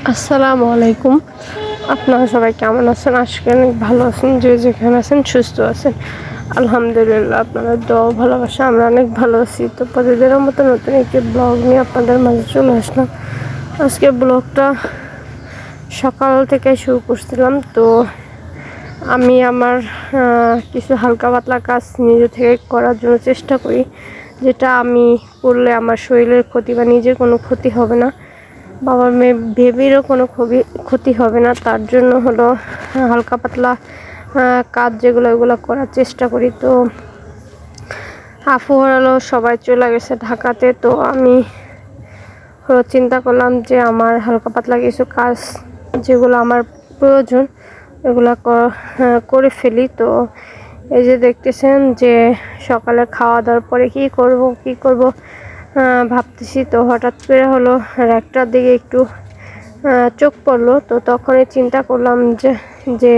আসসালামু আলাইকুম। আপনারা সবাই কেমন আছেন? আজকে অনেক ভালো আছেন, যে যেখানে আছেন সুস্থ আছেন আলহামদুলিল্লাহ। আপনাদের দোয়া ভালোবাসা আমরা অনেক ভালো আছি। তো প্রতিদিনের মতো নতুন একটি ব্লগ নিয়ে আপনাদের মাঝে চলে আসলাম। আজকে ব্লগটা সকাল থেকে শুরু করছিলাম। তো আমি আমার কিছু হালকা পাতলা কাজ নিজে থেকে করার জন্য চেষ্টা করি, যেটা আমি করলে আমার শরীরের ক্ষতি বা নিজের কোনো ক্ষতি হবে না, বাবার মেয়ে বেবিরও কোনো ক্ষতি হবে না। তার জন্য হলো হালকা পাতলা কাজ যেগুলো ওগুলো করার চেষ্টা করি। তো আফু হলো সবাই চলে গেছে ঢাকাতে। তো আমি হলো চিন্তা করলাম যে আমার হালকা পাতলা কিছু কাজ যেগুলো আমার প্রয়োজন এগুলো করে ফেলি। তো এই যে দেখতেছেন যে সকালে খাওয়া দাওয়ার পরে কি করব ভাবতেছি। তো হঠাৎ করে হলো একটার দিকে একটু চোখ পড়লো। তো তখনই চিন্তা করলাম যে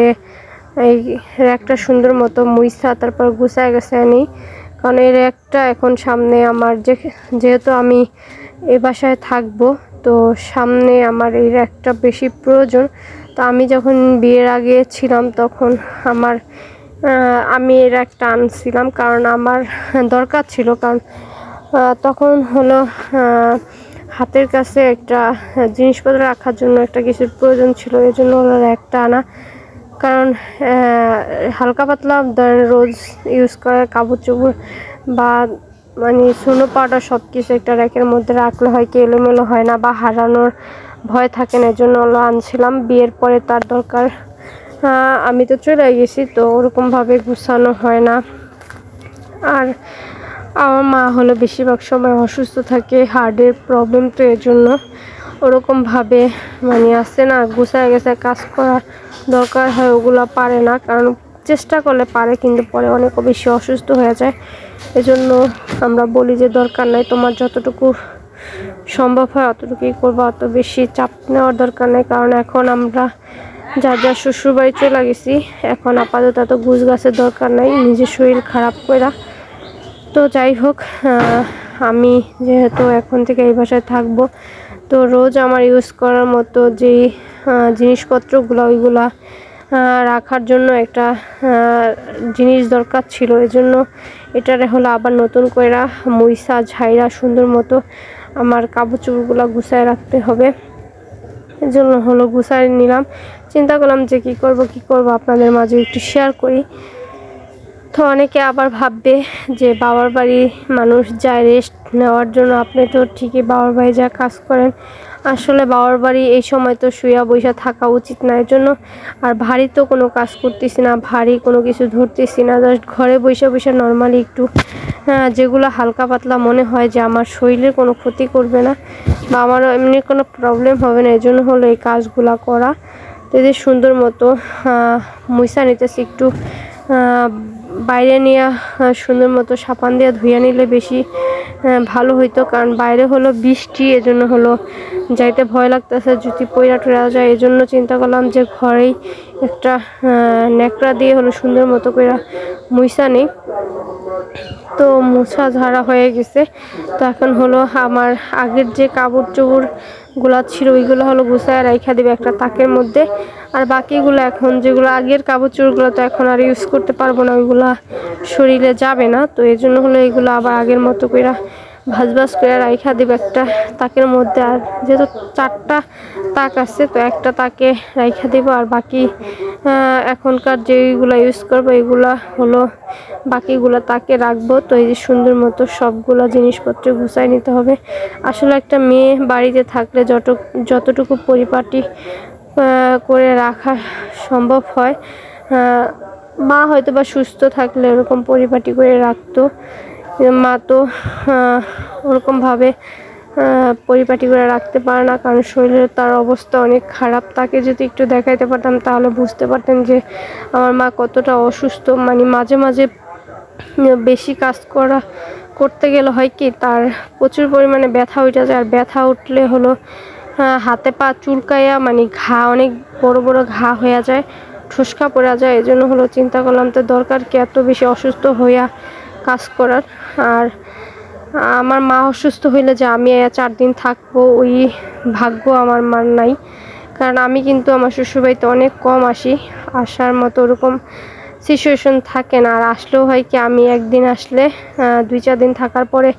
এই একটা সুন্দর মতো মুইসা তারপর গুছায় গেছে নেই, কারণ এই একটা এখন সামনে আমার যেহেতু আমি এই বাসায় থাকবো, তো সামনে আমার এই একটা বেশি প্রয়োজন। তো আমি যখন বিয়ের আগে ছিলাম তখন আমি এর একটা আনছিলাম, কারণ আমার দরকার ছিল, কারণ তখন হলো হাতের কাছে একটা জিনিসপত্র রাখার জন্য একটা কিছুর প্রয়োজন ছিল, এই জন্য হলো একটা আনা। কারণ হালকা পাতলা রোজ ইউজ করার কাপড় চোপড় বা মানে সোনো পাউডার সব কিছু একটা র্যাকের মধ্যে রাখলে হয় কি এলোমেলো হয় না বা হারানোর ভয় থাকে না, এই জন্য হলো আনছিলাম। বিয়ের পরে তার দরকার, আমি তো চলে গেছি, তো ওরকমভাবে গুছানো হয় না। আর আমার মা হলো বেশিরভাগ সময় অসুস্থ থাকে, হার্টের প্রবলেম, তো এর জন্য ওরকমভাবে মানে আসছে না গুছায় গেছে কাজ করা দরকার হয় ওগুলো পারে না, কারণ চেষ্টা করলে পারে কিন্তু পরে অনেক বেশি অসুস্থ হয়ে যায়। এজন্য আমরা বলি যে দরকার নাই, তোমার যতটুকু সম্ভব হয় অতটুকুই করবা, অত বেশি চাপ নেওয়ার দরকার নেই। কারণ এখন আমরা যা শ্বশুরবাড়ি চলে গেছি, এখন আপাতত এত গুছ গাছের দরকার নাই নিজের শরীর খারাপ করে। তো যাই হোক, আমি যেহেতু এখন থেকে এই বাসায় থাকবো, তো রোজ আমার ইউজ করার মতো যেই জিনিসপত্রগুলো ওইগুলা রাখার জন্য একটা জিনিস দরকার ছিল। এজন্য এটারে হলো আবার নতুন করে মুইসা ঝাইরা সুন্দর মতো আমার কাপড় চোপড়গুলো গুছায় রাখতে হবে। এজন্য হলো গুছাই নিলাম। চিন্তা করলাম যে কি করব আপনাদের মাঝে একটু শেয়ার করি। তো অনেকে আবার ভাববে যে বাবার বাড়ি মানুষ যায় রেস্ট নেওয়ার জন্য, আপনি তো ঠিকই বাবার বাড়ি যা কাজ করেন, আসলে বাবার বাড়ি এই সময় তো শুয়া বসে থাকা উচিত না। এর জন্য আর ভারী তো কোনো কাজ করতেছি না, ভারী কোনো কিছু ধরতেছি না, জাস্ট ঘরে বসে নর্মালি একটু যেগুলো হালকা পাতলা মনে হয় যে আমার শরীরের কোনো ক্ষতি করবে না বা আমার এমনি কোনো প্রবলেম হবে না, এই জন্য হলো এই কাজগুলো করা। তো এই যে সুন্দর মতো মুইসা নিতেছি, একটু বাইরে নিয়ে সুন্দর মতো সাবান দিয়ে ধুয়ে নিলে বেশি ভালো হইতো, কারণ বাইরে হলো বৃষ্টি, এজন্য হলো যাইতে ভয় লাগতেছে যদি পয়রা টরা যায়। এজন্য চিন্তা করলাম যে ঘরেই একটা ন্যাকড়া দিয়ে হলো সুন্দর মতো করে মুইসা নিই। তো মোছা ঝাড়া হয়ে গেছে। তো এখন হলো আমার আগের যে কাপড় চোপড়গুলো ছিল ওইগুলো হলো গুছায় রাইখা দেবে একটা তাকের মধ্যে, আর বাকিগুলো এখন যেগুলো আগের কাপড় চোপড়গুলো তো এখন আর ইউজ করতে পারবো না, ওইগুলা শরীরে যাবে না। তো এই জন্য হলো এগুলো আবার আগের মতো করে ভাজ করে রাইখা দেবে একটা তাকের মধ্যে। আর যেহেতু 4টা তাক আছে, তো একটা তাকে রাইখা দেবো, আর বাকি এখনকার যেগুলো ইউজ করবো এগুলা হলো বাকিগুলো তাকে রাখবো। তো এই যে সুন্দর মতো সবগুলো জিনিসপত্র গুছাই নিতে হবে। আসলে একটা মেয়ে বাড়িতে থাকলে যতটুকু পরিপাটি করে রাখা সম্ভব হয়, মা হয়তো বা সুস্থ থাকলে ওরকম পরিপাটি করে রাখতো, মা তো ওরকমভাবে পরিপাটি করে রাখতে পারে না, কারণ শরীরের তার অবস্থা অনেক খারাপ। তাকে যদি একটু দেখাইতে পারতাম তাহলে বুঝতে পারতেন যে আমার মা কতটা অসুস্থ। মানে মাঝে মাঝে বেশি কাজ করতে গেলে হয় কি তার প্রচুর পরিমাণে ব্যথা উঠে যায়, আর ব্যথা উঠলে হলো হাতে পা চুলকাইয়া মানে ঘা অনেক বড় বড় ঘা হয়ে যায়, ঠুসকা পড়া যায়। এই জন্য হলো চিন্তা করলাম তো দরকার কি এত বেশি অসুস্থ হইয়া কাজ করার। আর আমার মা অসুস্থ হইলে যে আমি 4 দিন থাকবো ওই ভাগ্য আমার মার নাই, কারণ আমি কিন্তু আমার শ্বশুরবাড়িতে অনেক কম আসি, আসার মতো ওরকম সিচুয়েশন থাকে না। আর আসলেও হয় কি, আমি একদিন আসলে 2-4 দিন থাকার পরে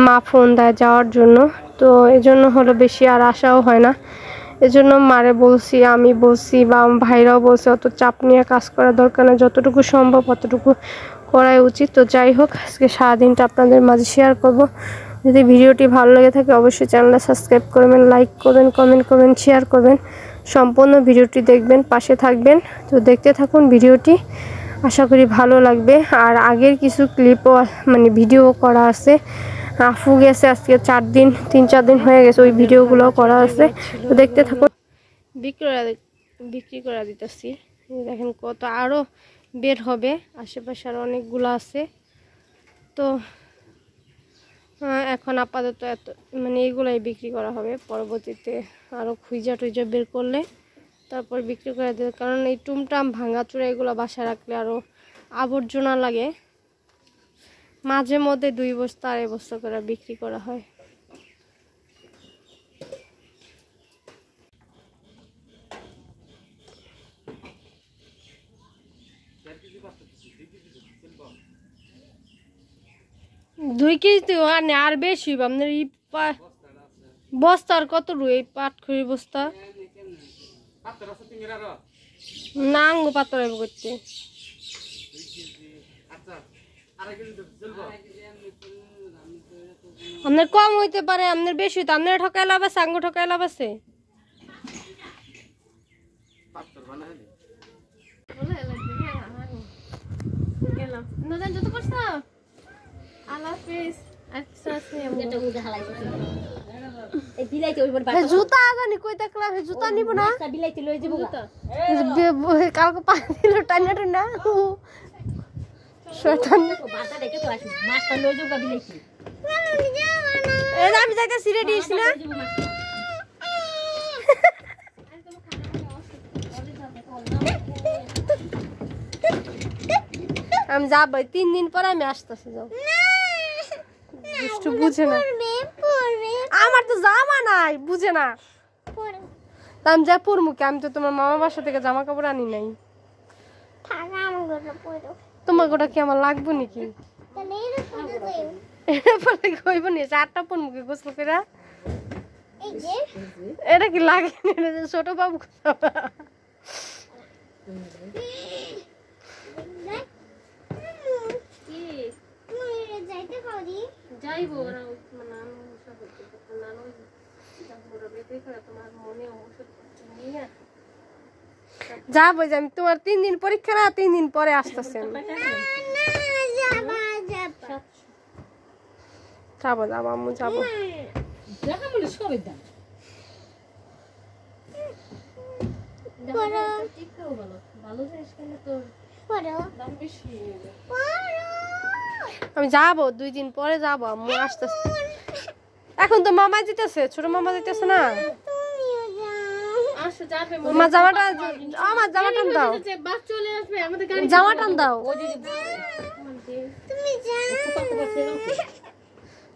মা ফোন দেয় যাওয়ার জন্য, তো এজন্য হলো বেশি আর আসাও হয় না। এজন্য মারে বলছি, আমি বলছি বা আমার ভাইরাও বলছে অত চাপ নিয়ে কাজ করার দরকার নেই, যতটুকু সম্ভব অতটুকু করাই উচিত। তো যাই হোক, আজকে সারাদিনটা আপনাদের মাঝে শেয়ার করব। যদি ভিডিওটি ভালো লেগে থাকে অবশ্যই চ্যানেলটা সাবস্ক্রাইব করবেন, লাইক করবেন, কমেন্ট করবেন, শেয়ার করবেন। সম্পূর্ণ ভিডিওটি দেখবেন, পাশে থাকবেন। তো দেখতে থাকুন ভিডিওটি, আশা করি ভালো লাগবে। আর আগের কিছু ক্লিপও মানে ভিডিও করা আছে, আফু গেছে আজকে 3-4 দিন হয়ে গেছে, ওই ভিডিওগুলো করা আছে। তো দেখতে থাকুন। বিক্রি করে দিতেছি, দেখেন কত আরও বের হবে, আশেপাশে আরও অনেকগুলো আছে। তো এখন আপাতত এত মানে এইগুলাই বিক্রি করা হবে, পরবর্তীতে আরও খুঁজা টুইজা বের করলে তারপর বিক্রি করে দেবে। কারণ এই টুমটাম ভাঙাচোরা এগুলো বাসায় রাখলে আরও আবর্জনা লাগে। মাঝে মধ্যে 2 বস্তা 2.5 বস্তা করে বিক্রি করা হয়। দুই কেজি আর বেশি আপনার এই বস্তার কত এই পাটখড়ি বস্তা নাঙ্গ পাতর করতে আপনার কম হইতে পারে, আপনার বেশি হইতে আপনার ঠকাই লাভ আছে, আঙ্গ ঠকাই লাভ আছে। জুতা আগানি কই দেখলাম, জুতা নিব না, কালকে পানি দিল টানা টানা আমি যাইতেছি, রেডি হইছি না? আমি যাবো 3 দিন পরে, আমি আসতেছি। যাও, বুঝে না, আমার তো জামা নাই, বুঝে না। আমি যা পরমুখে, আমি তো তোমার মামা বাসা থেকে জামা কাপড় আনি নাই। তোমার গোটা কি আমার লাগবো নাকি? কইব নি 4টা পরমুখে গোসল করে, এটা কি লাগে ছোট বাবু? যাবো, আমি তোমার 3 দিন পরীক্ষা না, 3 দিন পরে আসতেছে। যাবো যাবো আম্মু, যাবো। আমি যাবো 2 দিন পরে যাবো আম্মু, আসতেছে। এখন তো মামা যেতেছে, ছোট মামা যেতেছে না। আমার জামাটা দাও, জামাটা দাও।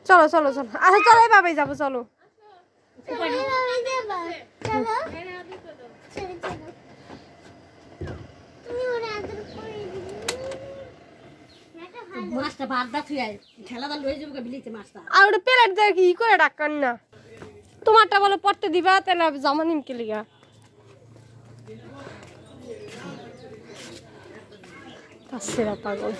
চলো চলো চলো, আচ্ছা চলো, এভাবে যাবো, চলো। আর ওটা প্লেট দেয় কি করে ডাক্কার না, তোমারটা বলো পড়তে দিবা, তাহলে জামা নিমকে লিগা। সেরা পাগল।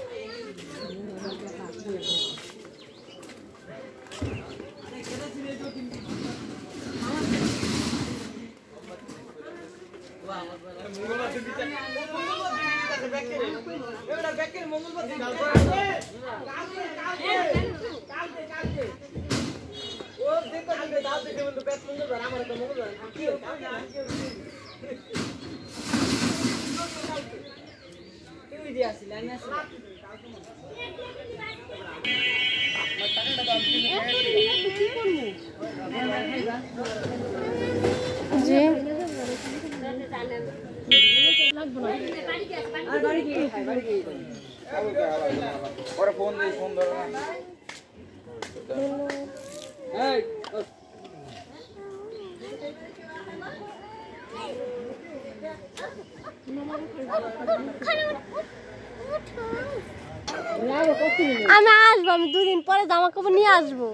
জি আমি আসবো, আমি 2 দিন পরে জামা কাপড় নিয়ে আসবো।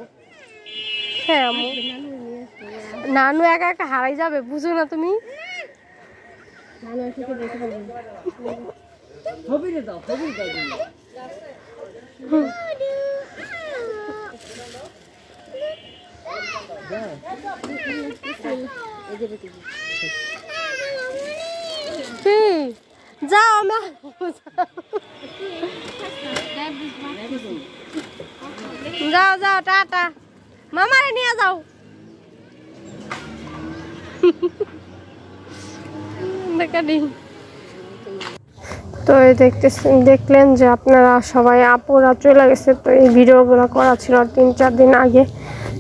হ্যাঁ আম্মু, নানু একা একা হারাই যাবে, বুঝো না তুমি? যাও, যাও যাও, টাটা, মামারে নিয়ে যাও। তো এই দেখলেন যে আপনারা সবাই আপুরা চলে গেছে। তো এই ভিডিওগুলো করা ছিল 3-4 দিন আগে।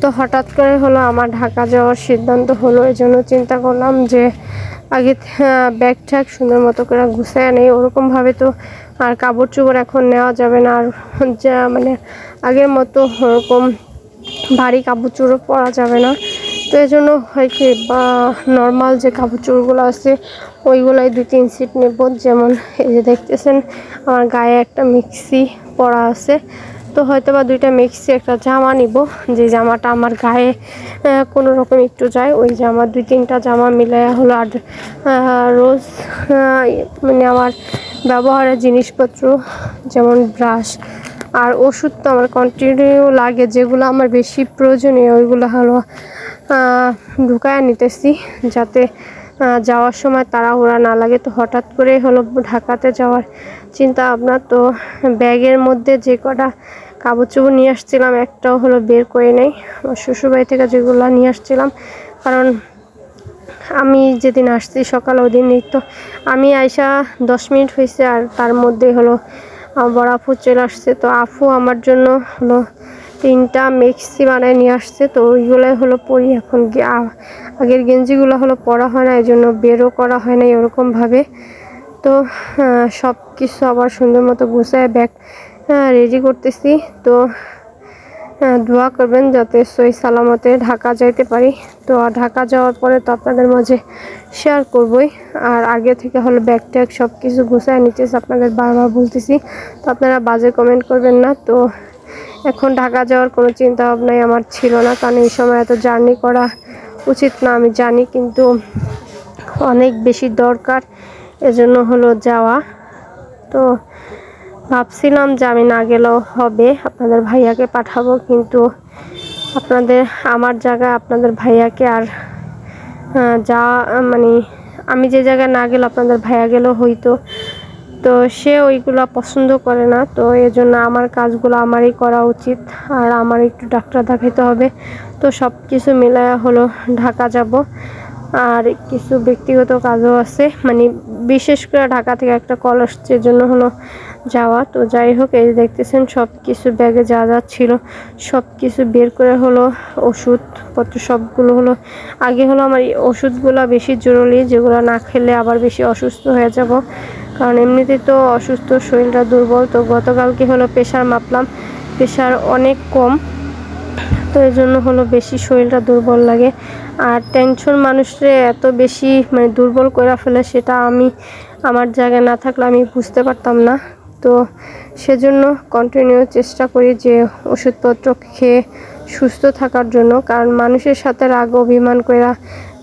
তো হঠাৎ করে হলো আমার ঢাকা যাওয়ার সিদ্ধান্ত হলো, এই জন্য চিন্তা করলাম যে আগে ব্যাগ ট্যাগ সুন্দর মতো করে গুছায় নেই। ওরকমভাবে তো আর কাপড় চোপড় এখন নেওয়া যাবে না, আর যা মানে আগের মতো ওরকম ভারী কাপড় চোপড় পরা যাবে না। তো এই জন্য হয় কি, বা নর্মাল যে কাপড় চোপড়গুলো আছে ওইগুলাই 2-3 সেট নেব। যেমন এই যে দেখতেছেন আমার গায়ে একটা মিক্সি পরা আছে, তো হয়তো বা 2টা মিক্সি একটা জামা নিব, যে জামাটা আমার গায়ে কোনো রকম একটু যায়, ওই জামা 2-3টা জামা মিলাইয়া হলো। আর রোজ মানে আমার ব্যবহারের জিনিসপত্র যেমন ব্রাশ আর ওষুধ তো আমার কন্টিনিউ লাগে, যেগুলো আমার বেশি প্রয়োজনীয় ওইগুলো হলো ঢুকায় নিতেছি, যাতে যাওয়ার সময় তাড়াহুড়া না লাগে। তো হঠাৎ করে হলো ঢাকাতে যাওয়ার চিন্তা ভাবনা। তো ব্যাগের মধ্যে যে কটা কাপড় চোপড় নিয়ে আসছিলাম একটাও হলো বের করে নেই, আমার শ্বশুরবাড়ি থেকে যেগুলো নিয়ে আসছিলাম। কারণ আমি যেদিন আসছি সকাল, ওই দিনই তো আমি আইসা 10 মিনিট হয়েছে, আর তার মধ্যে হলো বড় আপু চলে আসছে। তো আপু আমার জন্য হলো 3টা মিক্সি বানায় নিয়ে আসছে। তো ওইগুলোই হলো পরি এখন। আগের গেঞ্জিগুলো হলো পরা হয় না, এই জন্য বেরও করা হয় না এরকমভাবে। তো সব কিছু আবার সুন্দর মতো গুছায় ব্যাগ রেডি করতেছি। তো দোয়া করবেন যাতে সহি সালামতে ঢাকা যাইতে পারি। তো ঢাকা যাওয়ার পরে তো আপনাদের মাঝে শেয়ার করবই। আর আগে থেকে হলো ব্যাগ ট্যাগ সব কিছু গুছায় নিতেছি, আপনাদের বারবার বলতেছি, তো আপনারা বাজে কমেন্ট করবেন না। তো এখন ঢাকা যাওয়ার কোনো চিন্তা ভাবনাই আমার ছিল না, কারণ এই সময় এত জার্নি করা উচিত না আমি জানি, কিন্তু অনেক বেশি দরকার, এজন্য হলো যাওয়া। তো ভাবছিলাম যে আমি না গেলেও হবে, আপনাদের ভাইয়াকে পাঠাবো, কিন্তু আমার জায়গায় আপনাদের ভাইয়াকে আর যা মানে আমি যে জায়গায় না গেলে আপনাদের ভাইয়া গেলেও হইতো। তো সে ওইগুলো পছন্দ করে না, তো এজন্য আমার কাজগুলো আমারই করা উচিত, আর আমার একটু ডাক্তার দেখাতে হবে। তো সব কিছু মিলায়া হলো ঢাকা যাব, আর কিছু ব্যক্তিগত কাজও আছে, মানে বিশেষ করে ঢাকা থেকে একটা কল আসছে, জন্য হলো যাওয়া। তো যাই হোক, এই দেখতেছেন সব কিছু ব্যাগে যা যা ছিল সব কিছু বের করে হলো ওষুধপত্র সবগুলো হলো। আগে হলো আমার এই ওষুধগুলো বেশি জরুরি, যেগুলো না খেলে আবার বেশি অসুস্থ হয়ে যাব, কারণ এমনিতে তো অসুস্থ, শরীরটা দুর্বল। তো গতকালকে হলো প্রেশার মাপলাম, প্রেশার অনেক কম, তো এই জন্য হলো বেশি শরীরটা দুর্বল লাগে। আর টেনশন মানুষরে এত বেশি মানে দুর্বল করে ফেলে, সেটা আমি আমার জায়গায় না থাকলে আমি বুঝতে পারতাম না। তো সেজন্য কন্টিনিউ চেষ্টা করি যে ওষুধপত্র খেয়ে সুস্থ থাকার জন্য, কারণ মানুষের সাথে রাগ অভিমান করে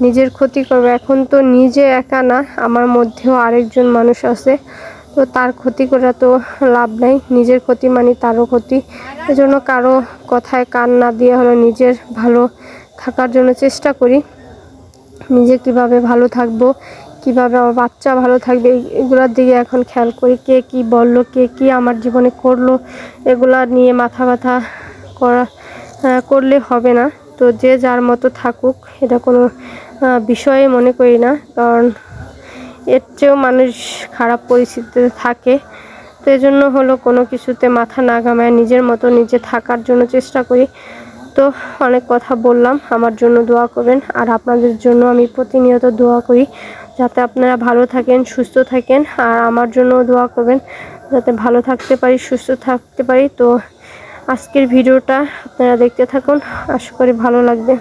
নিজের ক্ষতি করবে। এখন তো নিজে একা না, আমার মধ্যেও আরেকজন মানুষ আছে, তো তার ক্ষতি করে তো লাভ নাই, নিজের ক্ষতি মানে তারও ক্ষতি। এজন্য কারো কথায় কান না দিয়ে হলো নিজের ভালো থাকার জন্য চেষ্টা করি। নিজে কিভাবে ভালো থাকবো, কিভাবে আমার বাচ্চা ভালো থাকবে, এগুলোর দিকে এখন খেয়াল করি। কে কি বললো, কে কি আমার জীবনে করলো, এগুলা নিয়ে মাথা ব্যথা করলে হবে না। তো যে যার মতো থাকুক, এটা কোনো বিষয়ে মনে করি না, কারণ এর চেয়েও মানুষ খারাপ পরিস্থিতিতে থাকে। তো এই জন্য হলো কোনো কিছুতে মাথা না ঘামায় নিজের মতো নিজে থাকার জন্য চেষ্টা করি। তো অনেক কথা বললাম, আমার জন্য দোয়া করবেন, আর আপনাদের জন্য আমি প্রতিনিয়ত দোয়া করি যাতে আপনারা ভালো থাকেন, সুস্থ থাকেন, আর আমার জন্য দোয়া করবেন যাতে ভালো থাকতে পারি, সুস্থ থাকতে পারি। তো আজকের ভিডিওটা আপনারা দেখতে থাকুন, আশা করি ভালো লাগবে।